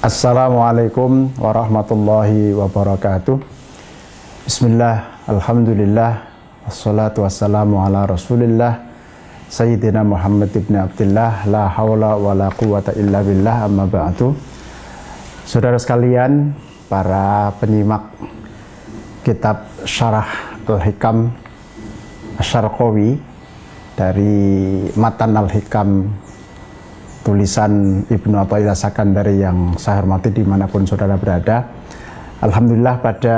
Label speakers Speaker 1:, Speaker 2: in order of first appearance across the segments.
Speaker 1: Assalamualaikum warahmatullahi wabarakatuh. Bismillah, alhamdulillah, wassalatu wassalamu ala rasulillah Sayyidina Muhammad ibn Abdullah, la hawla wa la quwata illa billah, amma ba'du. Saudara sekalian, para penyimak kitab Syarah Al-Hikam Asy-Syarqawi dari Matan Al-Hikam tulisan Ibnu Athaillah Sakandari yang saya hormati dimanapun saudara berada. Alhamdulillah pada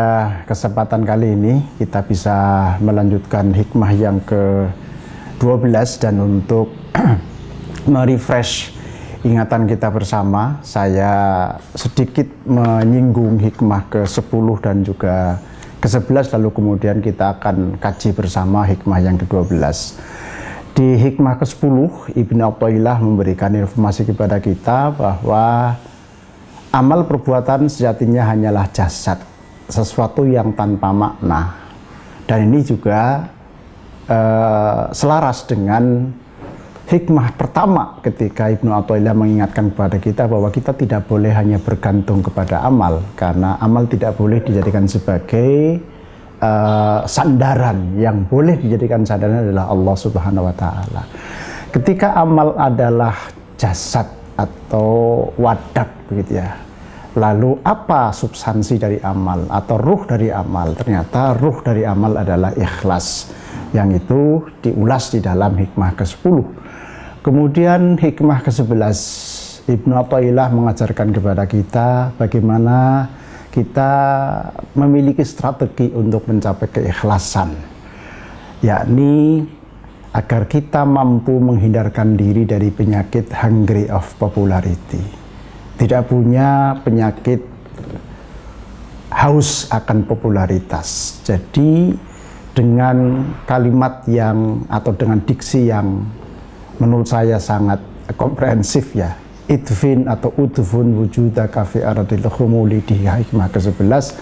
Speaker 1: kesempatan kali ini kita bisa melanjutkan hikmah yang ke-12, dan untuk merefresh ingatan kita bersama, saya sedikit menyinggung hikmah ke-10 dan juga ke-11, lalu kemudian kita akan kaji bersama hikmah yang ke-12. Di hikmah ke-10, Ibnu Athaillah memberikan informasi kepada kita bahwa amal perbuatan sejatinya hanyalah jasad, sesuatu yang tanpa makna. Dan ini juga selaras dengan hikmah pertama ketika Ibnu Athaillah mengingatkan kepada kita bahwa kita tidak boleh hanya bergantung kepada amal, karena amal tidak boleh dijadikan sebagai sandaran. Yang boleh dijadikan sandaran adalah Allah Subhanahu wa Ta'ala. Ketika amal adalah jasad atau wadah, begitu ya, lalu apa substansi dari amal atau ruh dari amal? Ternyata ruh dari amal adalah ikhlas, yang itu diulas di dalam hikmah ke-10. Kemudian hikmah ke-11, Ibnu Athaillah mengajarkan kepada kita bagaimana kita memiliki strategi untuk mencapai keikhlasan, yakni agar kita mampu menghindarkan diri dari penyakit hungry of popularity, tidak punya penyakit haus akan popularitas. Jadi dengan kalimat yang atau dengan diksi yang menurut saya sangat komprehensif ya, idfin atau udfun wujudaka fi ardil khumuli, di hikmah ke-11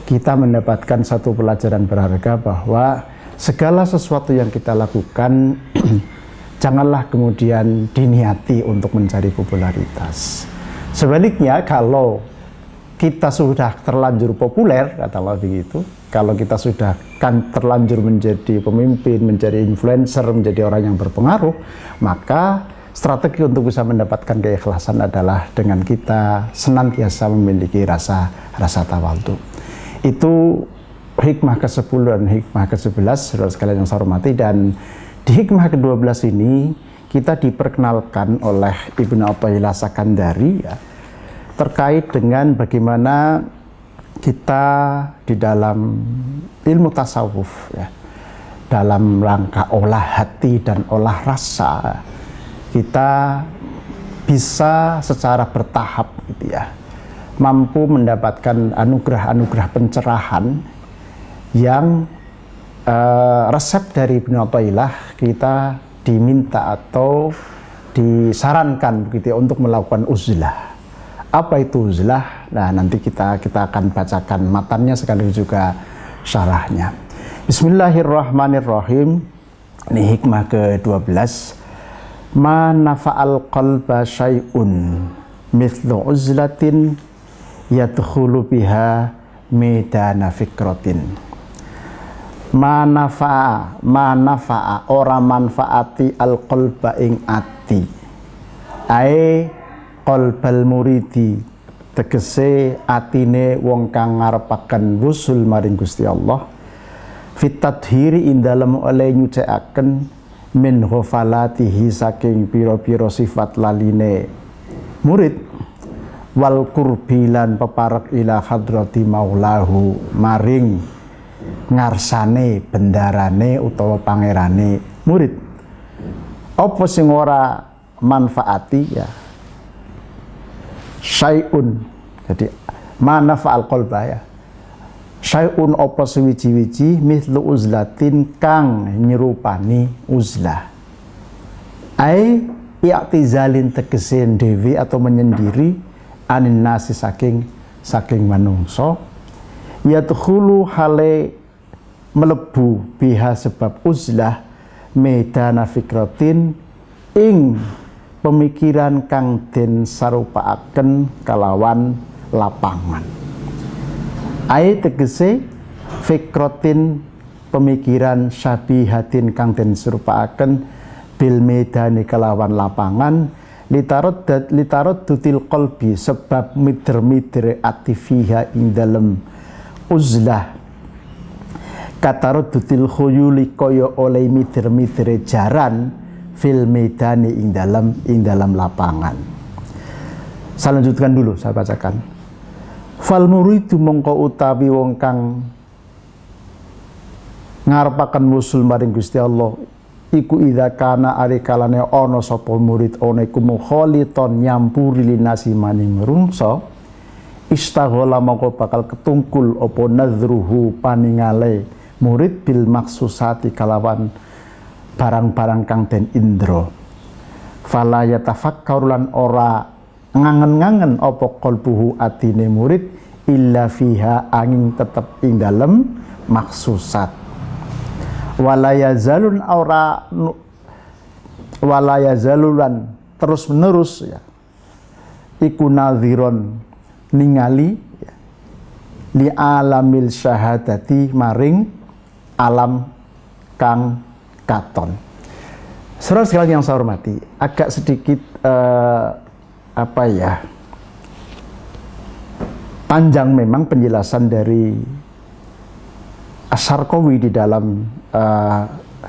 Speaker 1: kita mendapatkan satu pelajaran berharga bahwa segala sesuatu yang kita lakukan janganlah kemudian diniati untuk mencari popularitas. Sebaliknya, kalau kita sudah terlanjur populer, kata Allah begitu, kalau kita sudah terlanjur menjadi pemimpin, menjadi influencer, menjadi orang yang berpengaruh, maka strategi untuk bisa mendapatkan keikhlasan adalah dengan kita senantiasa memiliki rasa tawadhu. Itu hikmah ke-10 dan hikmah ke-11, saudara sekalian yang saya hormati. Dan di hikmah ke-12 ini kita diperkenalkan oleh Ibnu Athaillah Sakandari ya, terkait dengan bagaimana kita di dalam ilmu tasawuf ya, dalam rangka olah hati dan olah rasa, kita bisa secara bertahap gitu ya, mampu mendapatkan anugerah-anugerah pencerahan yang resep dari Ibnu Athaillah kita diminta atau disarankan begitu ya, untuk melakukan uzlah. Apa itu uzlah? Nah, nanti kita akan bacakan matannya sekaligus juga syarahnya. Bismillahirrahmanirrahim. Ini hikmah ke-12. Ma nafa'al qalba syai'un mithlu uzlatin yadkhulu biha medana fikratin. Ma nafa'a ora manfaati al qalba ing ati, ae qalbal muridi, tegese atine wong kang ngarepaken wusul maring Gusti Allah, fitadhiri ing dalem oleh nyucikaken min ghafalatihi, saking piro-piro sifat laline murid, wal kurbilan peparek ila hadrati maulahu, maring ngarsane bendarane utawa pangerane murid. Apa sing ora manfaati ya syai'un, jadi manafa'al qalba ya, syai'un apa suwiji-wiji mithlu uzlatin kang nyerupani uzlah, ai i'tizalin tegese dewi atau menyendiri, anin nasi saking manungso, yadkhulu hale melebu biha sebab uzlah medana fikratin ing pemikiran kang den sarupaaken kalawan lapangan. Ai tegese fikrotin pemikiran syabihatin kang den sarupaaken bil medani kalawan lapangan litarot dutil qalbi sebab mider-midere ati fiha ing dalem uzlah katarot dutil khuyuli kaya oleh mider-midere jaran fil medani ing dalam lapangan. Saya lanjutkan dulu, saya bacakan. Fal muridu mongko utawi wong kang ngarepaken wusul maring Gusti Allah iku idza kana ari kalane ana sapa murid ana iku mukhaliton nyampuri linasi maning rumsa istaghala mongko bakal ketungkul apa nadruhu paningale murid bil maksusati kalawan barang-barang kang den indra fala yatafakkaru lan ora ngangen-ngangen apa qalbuhu atine murid illa fiha angin tetep ing dalem maksusat walaya zalulan terus menerus ya iku nadhiron ningali ya, li alamil syahadati maring alam kang katon. Saudara sekalian yang saya hormati, agak sedikit panjang memang penjelasan dari Asy-Syarqawi di dalam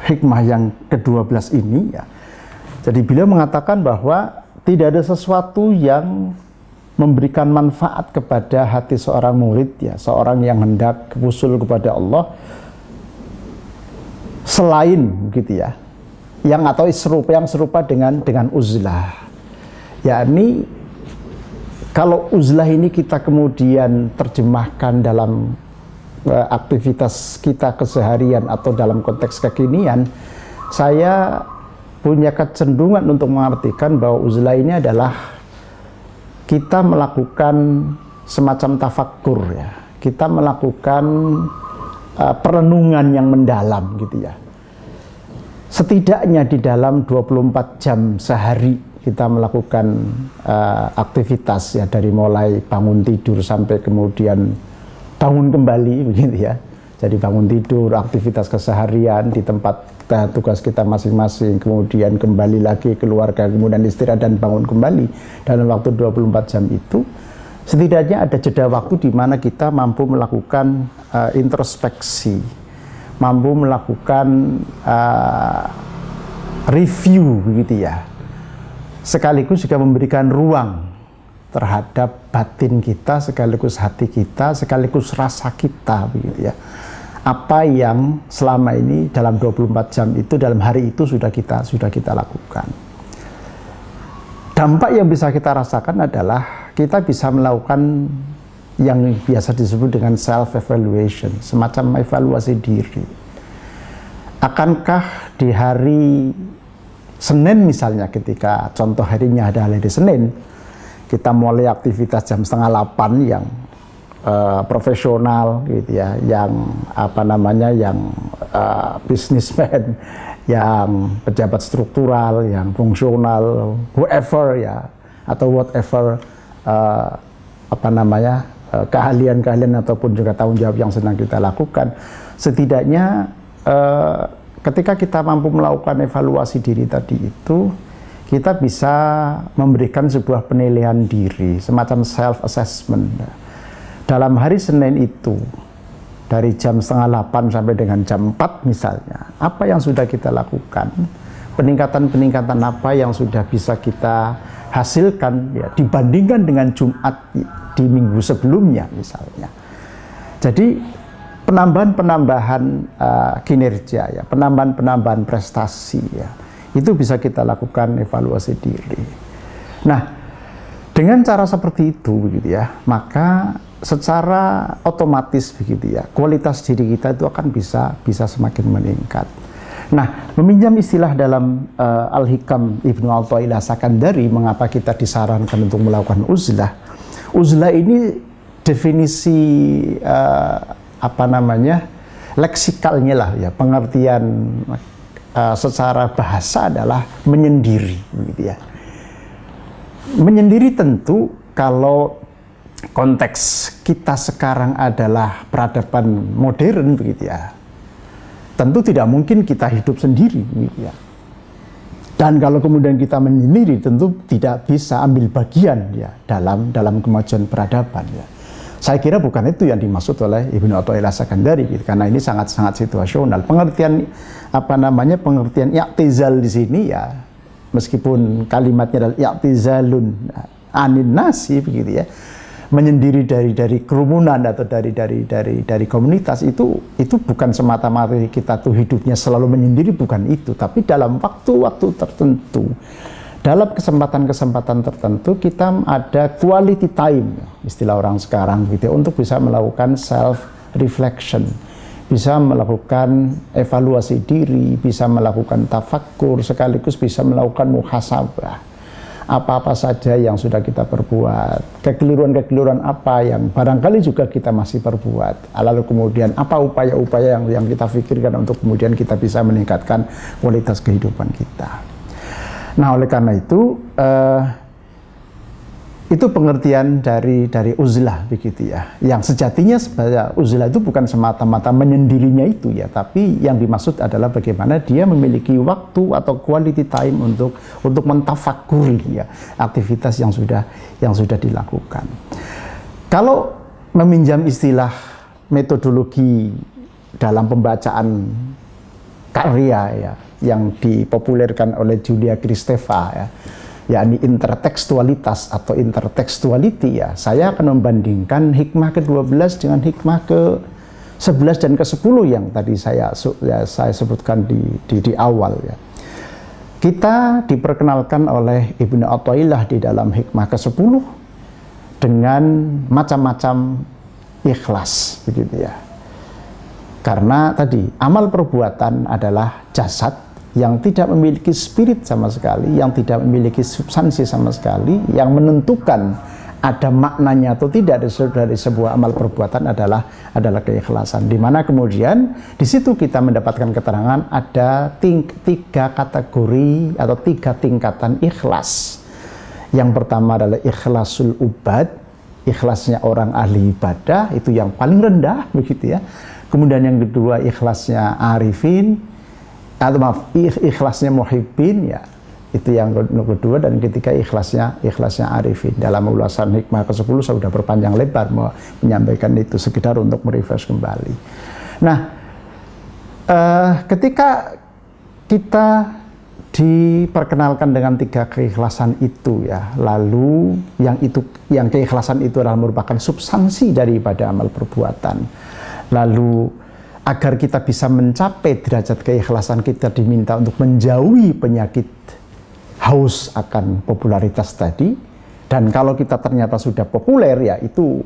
Speaker 1: hikmah yang ke-12 ini ya. Jadi beliau mengatakan bahwa tidak ada sesuatu yang memberikan manfaat kepada hati seorang murid ya, seorang yang hendak wusul kepada Allah selain gitu ya, yang serupa dengan uzlah. Yakni kalau uzlah ini kita kemudian terjemahkan dalam aktivitas kita keseharian atau dalam konteks kekinian, saya punya kecenderungan untuk mengartikan bahwa uzlah ini adalah kita melakukan semacam tafakkur ya, kita melakukan perenungan yang mendalam gitu ya. Setidaknya di dalam 24 jam sehari kita melakukan aktivitas ya, dari mulai bangun tidur sampai kemudian bangun kembali begitu ya. Jadi bangun tidur, aktivitas keseharian di tempat tugas kita masing-masing, kemudian kembali lagi keluarga, kemudian istirahat dan bangun kembali dalam waktu 24 jam itu. Setidaknya ada jeda waktu di mana kita mampu melakukan introspeksi, mampu melakukan review begitu ya, sekaligus juga memberikan ruang terhadap batin kita, sekaligus hati kita, sekaligus rasa kita begitu ya. Apa yang selama ini dalam 24 jam itu, dalam hari itu sudah kita lakukan. Dampak yang bisa kita rasakan adalah kita bisa melakukan yang biasa disebut dengan self-evaluation, semacam evaluasi diri. Akankah di hari Senin misalnya, ketika contoh harinya ada hari Senin, kita mulai aktivitas jam 7:30 yang profesional gitu ya, yang yang businessman, yang pejabat struktural, yang fungsional, whoever ya, atau whatever keahlian-keahlian ataupun juga tanggung jawab yang sedang kita lakukan. Setidaknya ketika kita mampu melakukan evaluasi diri tadi itu, kita bisa memberikan sebuah penilaian diri, semacam self-assessment. Dalam hari Senin itu, dari jam 7:30 sampai dengan jam 4 misalnya, apa yang sudah kita lakukan, peningkatan-peningkatan apa yang sudah bisa kita hasilkan ya, dibandingkan dengan Jumat di minggu sebelumnya misalnya. Jadi penambahan-penambahan kinerja ya, penambahan-penambahan prestasi ya, itu bisa kita lakukan evaluasi diri. Nah, dengan cara seperti itu begitu ya, maka secara otomatis begitu ya, kualitas diri kita itu akan bisa semakin meningkat. Nah, meminjam istilah dalam Al-Hikam Ibnu Athaillah Sakandari, mengapa kita disarankan untuk melakukan uzlah. Uzlah ini definisi leksikalnya lah ya, pengertian secara bahasa adalah menyendiri begitu ya. Menyendiri tentu kalau konteks kita sekarang adalah peradaban modern begitu ya, tentu tidak mungkin kita hidup sendiri begitu ya. Dan kalau kemudian kita menyendiri tentu tidak bisa ambil bagian ya dalam kemajuan peradaban ya. Saya kira bukan itu yang dimaksud oleh Ibnu Athaillah Sakandari gitu, karena ini sangat-sangat situasional. Pengertian pengertian i'tizal di sini ya, meskipun kalimatnya adalah i'tizalun anin nasi begitu ya, menyendiri dari kerumunan atau dari komunitas, itu bukan semata-mata kita tuh hidupnya selalu menyendiri, bukan itu, tapi dalam waktu-waktu tertentu, dalam kesempatan-kesempatan tertentu kita ada quality time, istilah orang sekarang gitu, untuk bisa melakukan self reflection, bisa melakukan evaluasi diri, bisa melakukan tafakkur, sekaligus bisa melakukan muhasabah. Apa-apa saja yang sudah kita perbuat, kekeliruan-kekeliruan apa yang barangkali juga kita masih perbuat, lalu kemudian apa upaya-upaya yang kita pikirkan untuk kemudian kita bisa meningkatkan kualitas kehidupan kita. Nah, oleh karena itu pengertian dari uzlah begitu ya. Yang sejatinya sebenarnya uzlah itu bukan semata-mata menyendirinya itu ya, tapi yang dimaksud adalah bagaimana dia memiliki waktu atau quality time untuk mentafakuri ya aktivitas yang sudah dilakukan. Kalau meminjam istilah metodologi dalam pembacaan karya ya yang dipopulerkan oleh Julia Kristeva ya, yakni intertekstualitas atau intertekstuality ya, saya akan membandingkan hikmah ke-12 dengan hikmah ke-11 dan ke-10 yang tadi saya sebutkan di awal ya. Kita diperkenalkan oleh Ibnu Athaillah di dalam hikmah ke-10 dengan macam-macam ikhlas begitu ya. Karena tadi amal perbuatan adalah jasad yang tidak memiliki spirit sama sekali, yang tidak memiliki substansi sama sekali, yang menentukan ada maknanya atau tidak dari sebuah amal perbuatan adalah keikhlasan. Di mana kemudian di situ kita mendapatkan keterangan ada tiga kategori atau tiga tingkatan ikhlas. Yang pertama adalah ikhlasul ubad, ikhlasnya orang ahli ibadah, itu yang paling rendah begitu ya. Kemudian yang kedua ikhlasnya arifin, atau maaf, ikhlasnya muhibbin ya, itu yang kedua, dan ketiga ikhlasnya arifin. Dalam ulasan hikmah ke-10 saya sudah berpanjang lebar menyampaikan itu, sekedar untuk merefresh kembali. Nah, ketika kita diperkenalkan dengan tiga keikhlasan itu ya, lalu yang keikhlasan itu adalah merupakan substansi daripada amal perbuatan. Lalu agar kita bisa mencapai derajat keikhlasan, kita diminta untuk menjauhi penyakit haus akan popularitas tadi. Dan kalau kita ternyata sudah populer ya, itu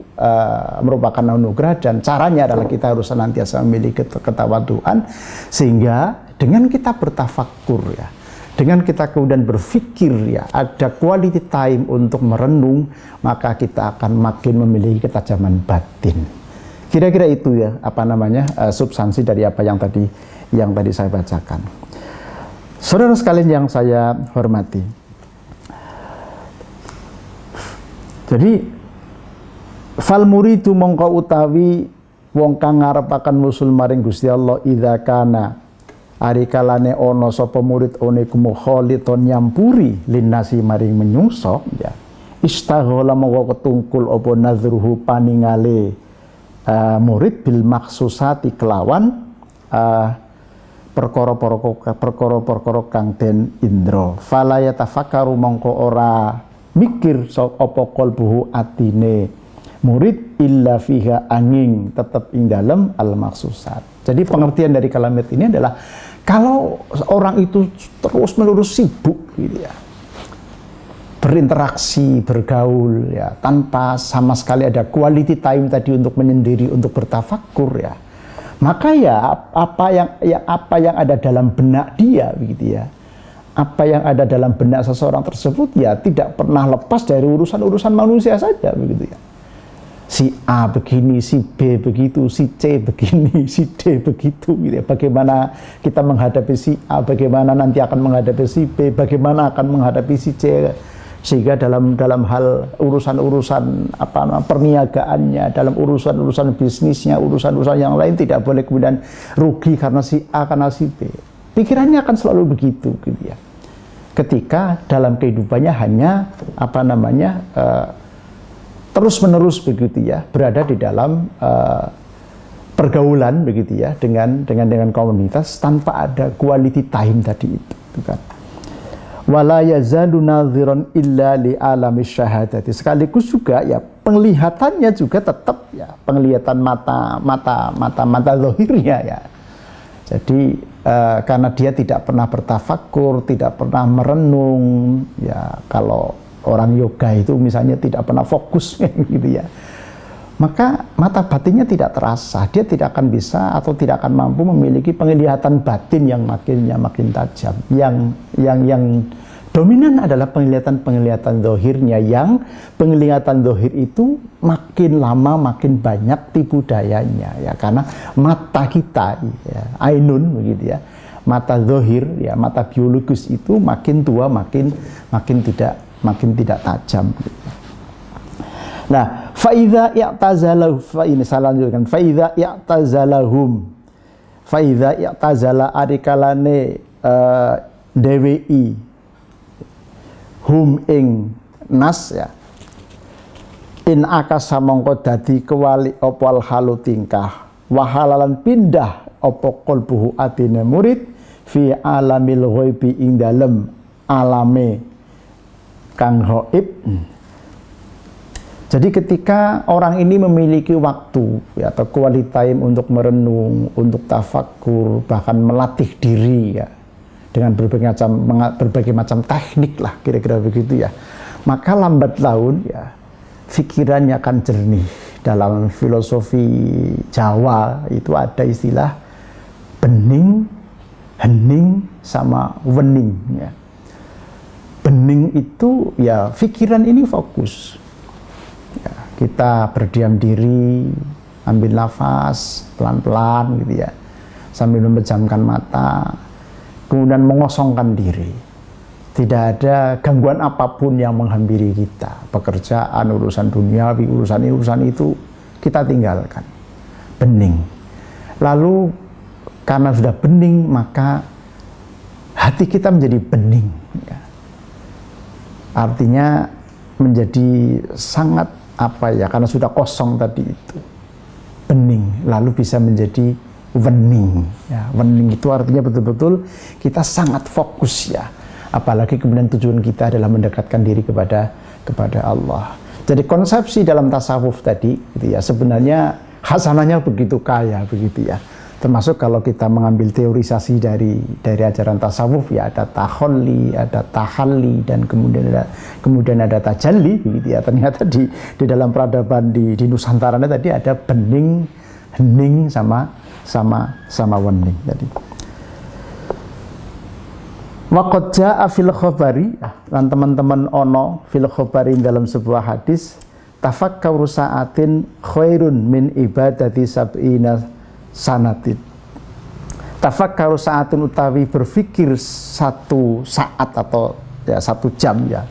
Speaker 1: merupakan anugerah, dan caranya adalah kita harus senantiasa memiliki ketawaduan, sehingga dengan kita bertafakkur ya, dengan kita kemudian berpikir ya, ada quality time untuk merenung, maka kita akan makin memiliki ketajaman batin. Kira-kira itu ya substansi dari apa yang tadi saya bacakan. Saudara sekalian yang saya hormati, jadi fal muridu mongko utawi wong kang ngarepaken musul maring Gusti Allah idza kana ari kalane ana sapa murid one kumukhalithon nyampuri linnasi maring menyungso ya, istaghala mongko ketungkul apa nazruhu paningale murid bil maksusati kelawan perkara-perkara kang den indra, fala yatafakkaru mongko ora mikir apa qalbuhu atine murid illa fiha angin tetap ing dalem al maksusat. Jadi pengertian dari kalimat ini adalah kalau orang itu terus-menerus sibuk gitu ya, berinteraksi, bergaul ya, tanpa sama sekali ada quality time tadi untuk menyendiri, untuk bertafakkur ya, maka ya apa yang ada dalam benak dia begitu ya, apa yang ada dalam benak seseorang tersebut ya tidak pernah lepas dari urusan-urusan manusia saja begitu ya. Si A begini, si B begitu, si C begini, si D begitu gitu ya. Bagaimana kita menghadapi si A, bagaimana nanti akan menghadapi si B, bagaimana akan menghadapi si C. sehingga dalam hal urusan-urusan perniagaannya, dalam urusan-urusan bisnisnya, urusan-urusan yang lain tidak boleh kemudian rugi karena si A, karena si B. Pikirannya akan selalu begitu gitu ya. Ketika dalam kehidupannya hanya terus-menerus begitu ya, berada di dalam pergaulan begitu ya dengan komunitas tanpa ada quality time tadi itu kan. Wala yazalu nadhiran illa li alami syahadati. Sekaligus juga ya penglihatannya juga tetap ya penglihatan mata zahirnya ya. Jadi karena dia tidak pernah bertafakur, tidak pernah merenung ya, kalau orang yoga itu misalnya tidak pernah fokus gitu ya. Maka mata batinnya tidak terasa, dia tidak akan bisa atau tidak akan mampu memiliki penglihatan batin yang makin tajam. Yang dominan adalah penglihatan zahirnya, yang penglihatan zahir itu makin lama makin banyak tipu dayanya ya, karena mata kita ya, ainun begitu ya. Mata zahir ya, mata biologis itu makin tua makin tidak tajam gitu. Nah, faidza i'tazalahu faidza i'tazala arikalane DWI hum ing nas ya, in akasa mongko dadi kewali opal halu tingkah, wahalalan pindah opo qalbuhu atine murid fi alamil ghaibi ing dalem alame kang ghaib. Jadi ketika orang ini memiliki waktu ya, atau quality time untuk merenung, untuk tafakur, bahkan melatih diri ya, dengan berbagai macam teknik lah kira-kira begitu ya, maka lambat laun ya pikirannya akan jernih. Dalam filosofi Jawa itu ada istilah bening, hening, sama wening ya. Bening itu ya pikiran ini fokus. Ya, kita berdiam diri, ambil nafas pelan-pelan gitu ya, sambil memejamkan mata, kemudian mengosongkan diri. Tidak ada gangguan apapun yang menghampiri kita. Pekerjaan, urusan duniawi, urusan itu kita tinggalkan. Bening. Lalu karena sudah bening, maka hati kita menjadi bening ya. Artinya menjadi sangat karena sudah kosong tadi itu, bening, lalu bisa menjadi wening ya. Wening itu artinya betul-betul kita sangat fokus ya, apalagi kemudian tujuan kita adalah mendekatkan diri kepada Allah. Jadi konsepsi dalam tasawuf tadi gitu ya, sebenarnya hasanahnya begitu kaya begitu ya. Termasuk kalau kita mengambil teorisasi dari ajaran tasawuf ya, ada taholli, ada tahalli, dan kemudian ada tajalli begitu ya. Ternyata di dalam peradaban di Nusantara tadi ada bening, hening, sama wening tadi. Waqad jaa fil khabari, dan teman-teman ono fil khabari dalam sebuah hadis, tafakkuru sa'atin khairun min ibadati sab'ina sanatin. Tafakkaru sa'atin utawi berfikir satu saat atau ya 1 jam ya,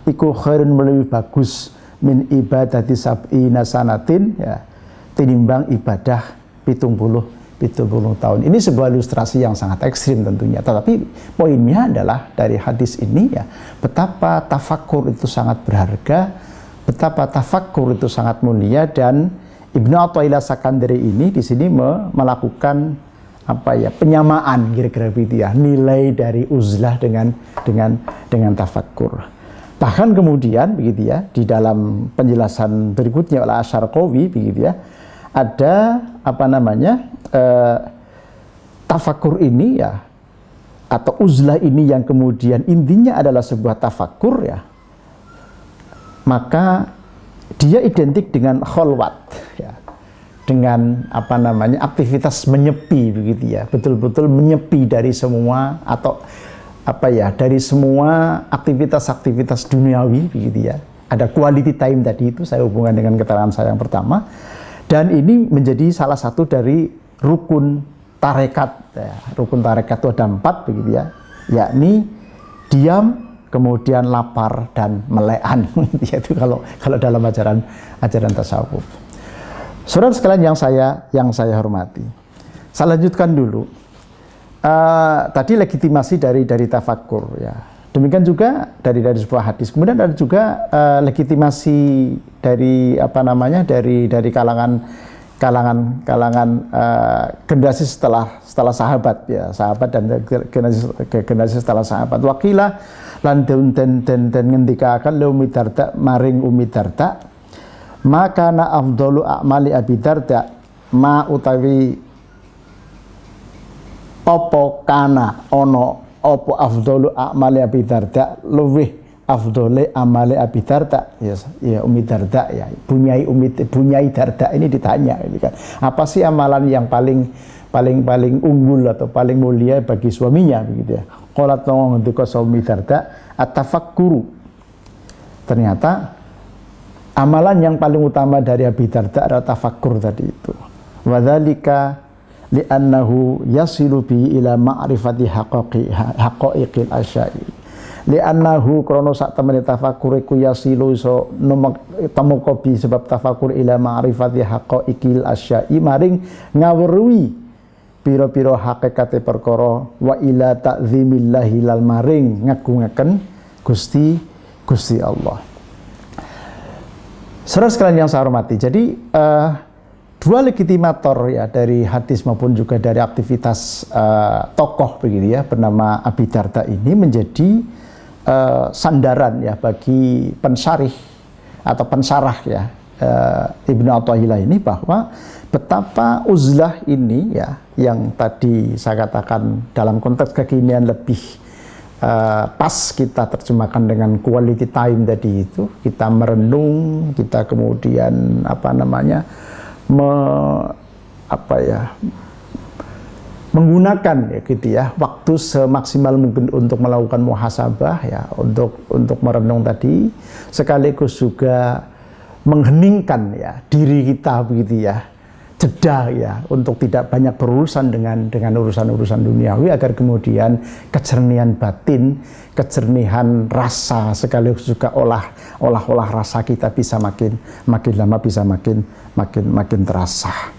Speaker 1: iku khairun lebih bagus min ibadati sab'ina sanatin ya, tinimbang ibadah 70 tahun. Ini sebuah ilustrasi yang sangat ekstrim tentunya, tetapi poinnya adalah dari hadis ini ya, betapa tafakkur itu sangat berharga, betapa tafakkur itu sangat mulia. Dan Ibnu Athaillah Sakandari ini di sini melakukan penyamaan kira-kira begitu ya, nilai dari uzlah dengan tafakkur. Bahkan kemudian begitu ya, di dalam penjelasan berikutnya oleh Asy-Syarqawi begitu ya, ada tafakkur ini ya, atau uzlah ini yang kemudian intinya adalah sebuah tafakkur ya, maka dia identik dengan kholwat ya, dengan aktivitas menyepi begitu ya, betul-betul menyepi dari semua dari semua aktivitas duniawi begitu ya. Ada quality time tadi itu saya hubungkan dengan keterangan saya yang pertama, dan ini menjadi salah satu dari rukun tarekat ya. Rukun tarekat itu ada 4 begitu ya, yakni diam, kemudian lapar dan melekan. Yaitu kalau dalam ajaran tasawuf. Saudara sekalian yang saya hormati. Saya lanjutkan dulu. Tadi legitimasi dari tafakkur ya. Demikian juga dari sebuah hadis. Kemudian ada juga legitimasi dari dari kalangan generasi setelah sahabat ya, sahabat dan generasi setelah sahabat. Wakilah lan den ngendikaken Umi Darda maring Umi Darda, maka na afdalu a'mali Abi Darda ma utawi opo kana ono opo afdalu a'mali Abi Darda luwih afdole amale Abi Darda ya Umi Darda ya bunyai Darda ini ditanya ini kan, apa sih amalan yang paling unggul atau paling mulia bagi suaminya begitu ya. Qalat ngendika Umi Darda at-tafakkuru, ternyata amalan yang paling utama dari Abi Darda adalah tafakkur tadi itu. Wadzalika li'annahu yasilu bi ila ma'rifati haqaiqil asya'i, li'annahu krono sak temene tafakkur iku yasilu iso temeka bi sebab tafakkur ila ma'rifati haqaiqil asya'i maring ngawruhi pira-pira hakikate perkara, wa ila ta'zimillahi lal maring ngagungaken Gusti Allah. Saudara sekalian yang saya hormati, jadi dua legitimator ya dari hadis maupun juga dari aktivitas tokoh begitu ya bernama Abi Darda ini menjadi sandaran ya bagi pensarih atau pensarah ya Ibnu Athaillah ini, bahwa betapa uzlah ini ya yang tadi saya katakan dalam konteks kekinian lebih pas kita terjemahkan dengan quality time tadi itu, kita merenung, kita kemudian menggunakan ya gitu ya waktu semaksimal mungkin untuk melakukan muhasabah ya, untuk merenung tadi, sekaligus juga mengheningkan ya diri kita begitu ya, jeda ya untuk tidak banyak berurusan dengan urusan-urusan duniawi, agar kemudian kejernihan batin, kejernihan rasa, sekaligus juga olah rasa kita bisa makin lama bisa makin terasa.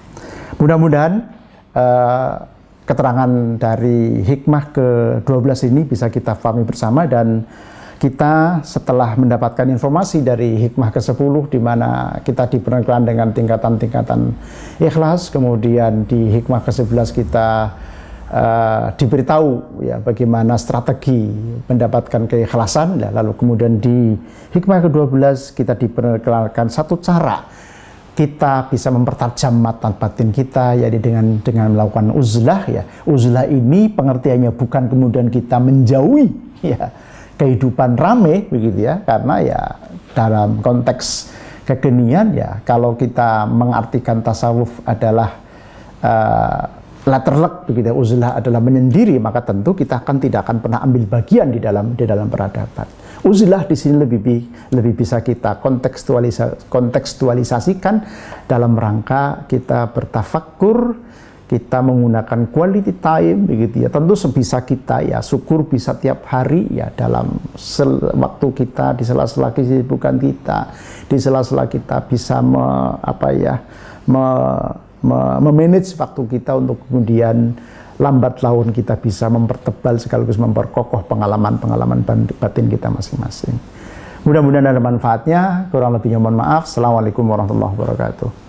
Speaker 1: Mudah-mudahan keterangan dari hikmah ke-12 ini bisa kita pahami bersama, dan kita setelah mendapatkan informasi dari hikmah ke-10 di mana kita diperkenalkan dengan tingkatan-tingkatan ikhlas, kemudian di hikmah ke-11 kita diberitahu ya bagaimana strategi mendapatkan keikhlasan, lalu kemudian di hikmah ke-12 kita diperkenalkan satu cara kita bisa mempertajam mata batin kita, yaitu dengan melakukan uzlah ya. Uzlah ini pengertiannya bukan kemudian kita menjauhi ya kehidupan rame begitu ya, karena ya dalam konteks kekinian ya, kalau kita mengartikan tasawuf adalah laterlek begitu ya, uzlah adalah menyendiri, maka tentu kita tidak akan pernah ambil bagian di dalam peradaban. Uzlah di sini lebih bisa kita kontekstualisasikan dalam rangka kita bertafakkur, kita menggunakan quality time begitu ya. Tentu sebisa kita ya, syukur bisa tiap hari ya, dalam waktu kita, di sela-sela kesibukan kita, di sela-sela kita bisa memanage waktu kita untuk kemudian lambat laun kita bisa mempertebal sekaligus memperkokoh pengalaman batin kita masing-masing. Mudah-mudahan ada manfaatnya, kurang lebihnya mohon maaf. Assalamualaikum warahmatullahi wabarakatuh.